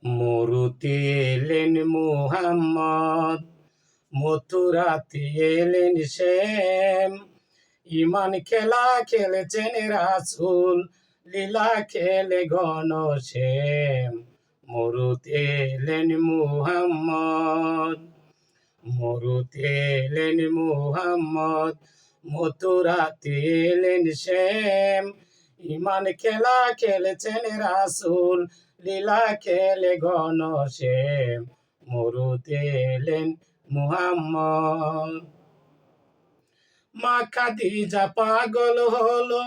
মরুতে এলেন মুহাম্মদ, মথুরাতে এলেন শ্যাম। ইমান খেলা খেলেছেন রাসূল, লীলা খেলে ঘনশ্যাম। মরুতে এলেন মুহাম্মদ, মরুতে এলেন মুহাম্মদ, মথুরাতে এলেন শ্যাম। ইমান খেলা খেলেছেন রাসূল, লীলা খেলে ঘনশ্যাম। মরুতে এলেন মুহাম্মদ। মা খাদিজা পাগল হলো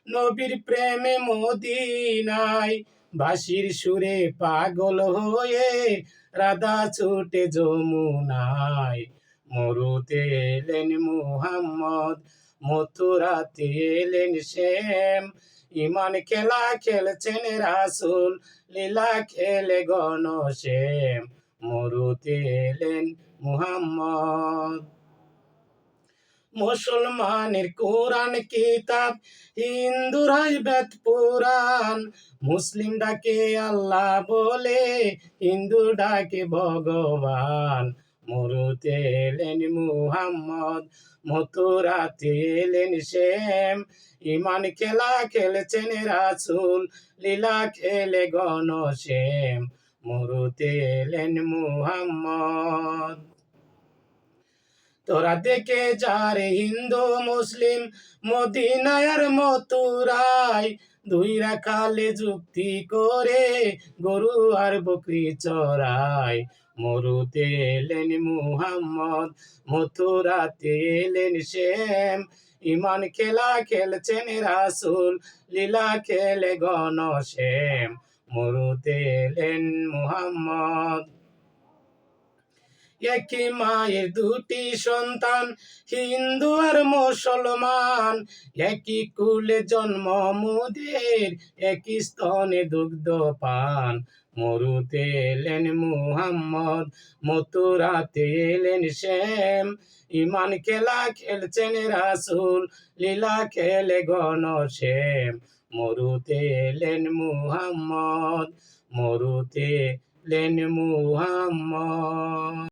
নবীর প্রেমে মদিনায়। বাঁশির সুরে পাগল হয়ে রাধা ছুটে যমুনায়। মরুতে এলেন মুহাম্মদ, মথুরাতে এলেন শ্যাম। ইমান খেলা খেলছেন রাসূল, লীলা খেলে ঘনশ্যাম। মরুতে এলেন মুহাম্মদ। মুসলমানের কোরআন কিতাব, হিন্দুরাই বেদ পুরাণ। মুসলিম ডাকে আল্লাহ বলে, হিন্দু ডাকে ভগবান। মরুতে এলেন মুহাম্মদ, মথুরাতে এলেন শ্যাম। ইমান খেলা খেলেছেন রাসূল, লীলা খেলে ঘনশ্যাম। মরুতে এলেন মুহাম্মদ। তোরা দেখে যারে হিন্দু মুসলিম, মদিনায় আর মথুরায়। দুই রাখালে যুক্তি করে গরু আর বকরি চড়ায়। মরুতে এলেন মুহাম্মদ, মথুরাতে এলেন শ্যাম। ইমান খেলা খেলছেন রাসূল, লীলা খেলে ঘনশ্যাম। মরুতে এলেন মুহাম্মদ। একই মায়ের দুটি সন্তান, হিন্দু আর মুসলমান। একই কুলে জন্ম মোদের, একই স্তনে দুগ্ধ পান। মরুতে এলেন মুহাম্মদ, মথুরাতে এলেন শ্যাম। ইমান খেলা খেলছেন রাসূল, লীলা খেলে ঘনশ্যাম। মরুতে এলেন মুহাম্মদ, মরুতে এলেন মুহাম্মদ।